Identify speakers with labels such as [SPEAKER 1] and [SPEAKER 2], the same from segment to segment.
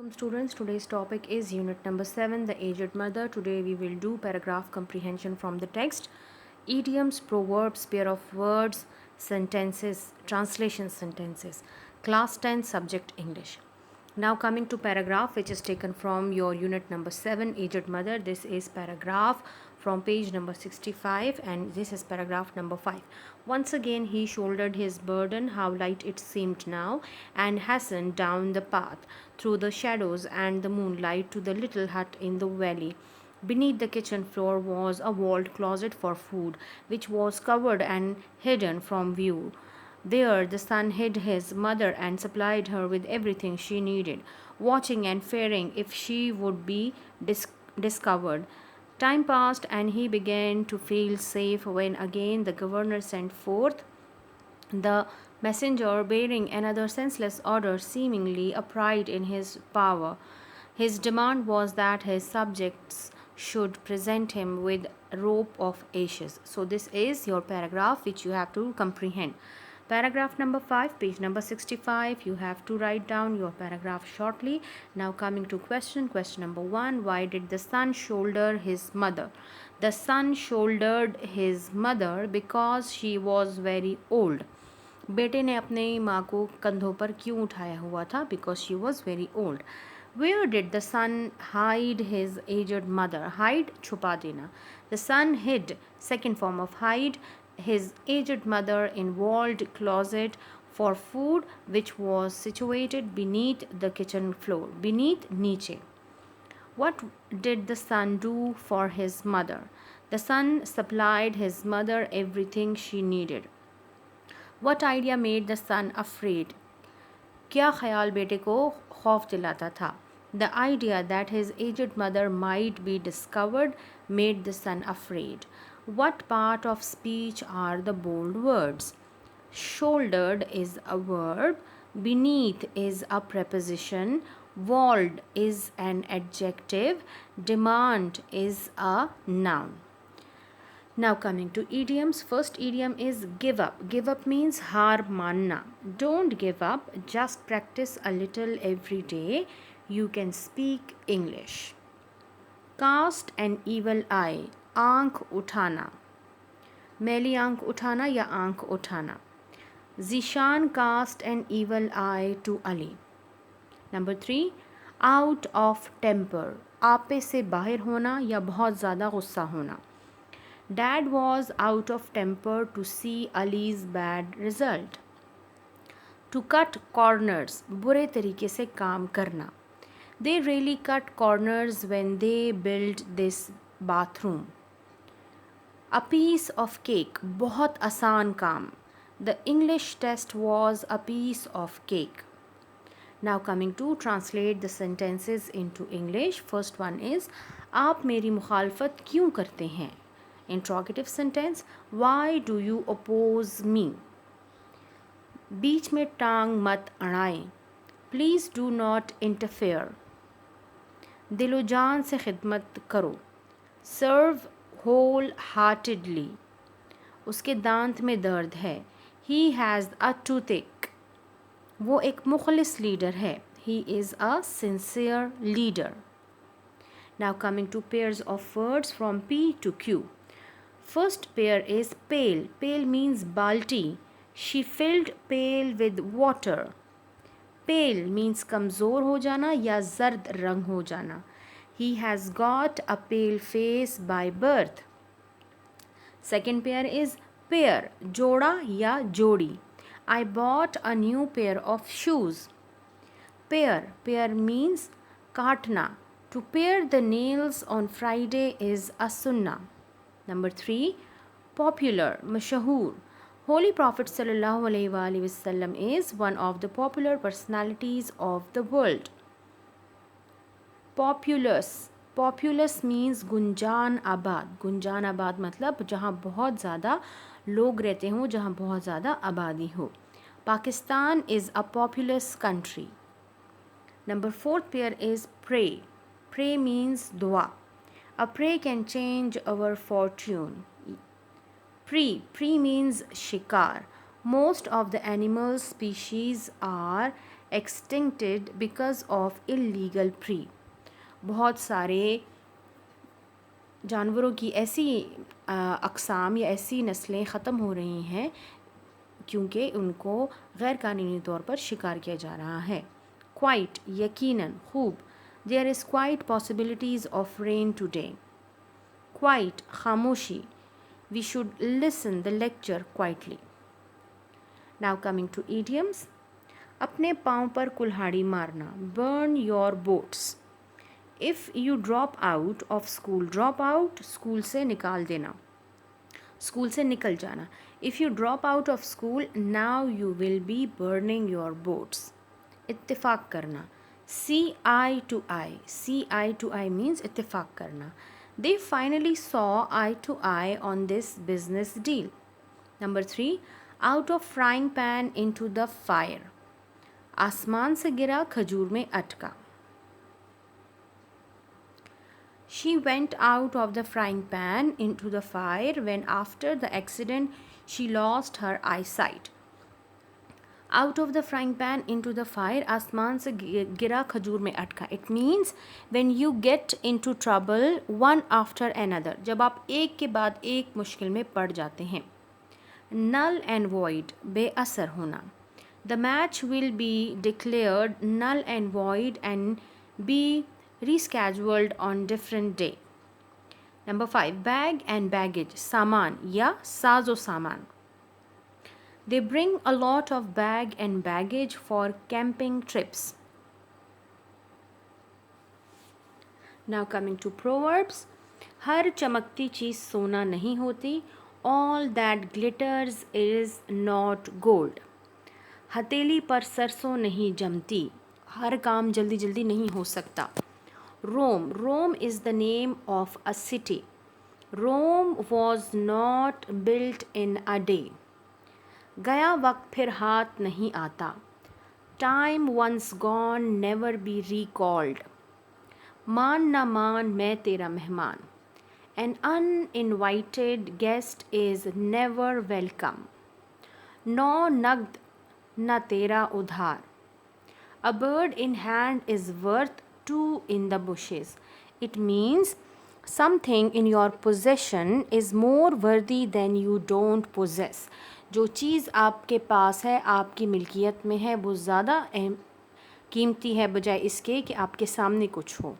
[SPEAKER 1] Welcome students. Today's topic is unit number 7, the aged mother. Today we will do paragraph comprehension from the text. Idioms, proverbs, pair of words, sentences, translation sentences. Class 10 subject English. Now coming to paragraph which is taken from your unit number 7, aged mother. This is paragraph from page number 65 and this is paragraph number 5. Once again he shouldered his burden, how light it seemed now, and hastened down the path through the shadows and the moonlight to the little hut in the valley. Beneath the kitchen floor was a walled closet for food, which was covered and hidden from view. There the son hid his mother and supplied her with everything she needed, watching and fearing if she would be discovered. Time passed and he began to feel safe when again the governor sent forth the messenger bearing another senseless order, seemingly a pride in his power. His demand was that his subjects should present him with a rope of ashes. So, this is your paragraph which you have to comprehend. Paragraph number 5, page number 65. You have to write down your paragraph shortly. Now, coming to question number 1. Why did the son shoulder his mother? The son shouldered his mother because she was very old. बेटे ने अपने माँ को कंधों पर क्यों उठाया हुआ था? Because she was very old. Where did the son hide his aged mother? Hide छुपा देना. The son hid, second form of hide, his aged mother in walled closet for food which was situated beneath the kitchen floor. Beneath, niche. What did the son do for his mother? The son supplied his mother everything she needed. What idea made the son afraid? क्या ख्याल बेटे को खौफ दिलाता था? The idea that his aged mother might be discovered made the son afraid. What part of speech are the bold words? Shouldered is a verb, beneath is a preposition, walled is an adjective, demand is a noun. Now coming to idioms. First idiom is give up. Give up means haar manna. Don't give up, just practice a little every day. You can speak English. Cast an evil eye. आंख उठाना. मैली आंख उठाना या आंख उठाना. Zishan cast an evil eye to Ali. Number 3. Out of temper. आपे से बाहर होना या बहुत ज़्यादा गुस्सा होना. Dad was out of temper to see Ali's bad result. To cut corners, बुरे तरीके से काम करना. They really cut corners when they built this bathroom. A piece of cake, बहुत आसान काम. The English test was a piece of cake. Now coming to translate the sentences into English. First one is, आप मेरी मुखालफत क्यों करते हैं? Interrogative sentence, why do you oppose me? बीच में टांग मत अड़ाएं. Please do not interfere. दिलो जान से खिदमत करो. Serve wholeheartedly. उसके दांत में दर्द है. He has a toothache. वो एक मुखलिस लीडर है. He is a sincere leader. Now coming to pairs of words from P to Q. First pair is pail. Pail means balti. She filled pail with water. Pale means कमज़ोर हो जाना या जर्द रंग हो जाना. He has got a pale face by birth. Second pair is pair. जोड़ा या जोड़ी. I bought a new pair of shoes. Pair. Pair means काटना. To pare the nails on Friday is a sunnah. Number 3, popular, mashahur. Holy Prophet sallallahu alaihi wasallam is one of the popular personalities of the world. Populous. Populous means गुंजान आबाद. गुंजान आबाद मतलब जहाँ बहुत ज़्यादा लोग रहते हों, जहाँ बहुत ज़्यादा आबादी हो. Pakistan is a populous country. Number 4th pair is pray. Pray means dua. A prey can change our fortune. Pre means shikar. Most of the animal species are extincted because of illegal prey. बहुत सारे जानवरों की ऐसी अक़साम या ऐसी नस्लें ख़त्म हो रही हैं क्योंकि उनको गैर कानूनी तौर पर शिकार किया जा रहा है. क्वाइट यकीनन खूब. There is quite possibilities of rain today. Quite खामोशी. We should listen the lecture quietly. Now coming to idioms. अपने पाँव पर कुल्हाड़ी मारना. Burn your boats. If you drop out of school. Drop out school से निकाल देना, स्कूल से निकल जाना. If you drop out of school now you will be burning your boats. इत्तेफाक करना. See eye to eye. See eye to I means इत्तेफाक करना. They finally saw eye to eye on this business deal. Number 3. Out of frying pan into the fire. आसमान से गिरा खजूर में अटका. She went out of the frying pan into the fire when after the accident she lost her eyesight. Out of the frying pan into the fire, आसमान से गिरा खजूर में अटका. It means when you get into trouble one after another. जब आप एक के बाद एक मुश्किल में पड़ जाते हैं. Null and void, बेअसर होना. The match will be declared null and void and be rescheduled on different day. Number 5. Bag and baggage. सामान या साजो सामान. They bring a lot of bag and baggage for camping trips. Now coming to proverbs. हर चमकती चीज़ सोना नहीं होती. All that glitters is not gold. हथेली पर सरसों नहीं जमती. हर काम जल्दी जल्दी नहीं हो सकता. Rome. Rome is the name of a city. Rome was not built in a day. गया वक्त फिर हाथ नहीं आता. Time once gone never be recalled. मान ना मान मैं तेरा मेहमान. An uninvited guest is never welcome. नौ नगद ना तेरा उधार. A bird in hand is worth two in the bushes. It means something in your possession is more worthy than you don't possess. जो चीज़ आपके पास है, आपकी मिल्कियत में है, वो ज़्यादा कीमती है बजाय इसके कि आपके सामने कुछ हो.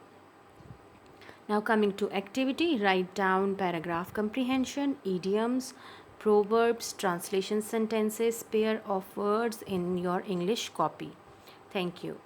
[SPEAKER 1] Now coming to activity, write down paragraph comprehension, idioms, proverbs, translation sentences, pair of words in your English copy. Thank you.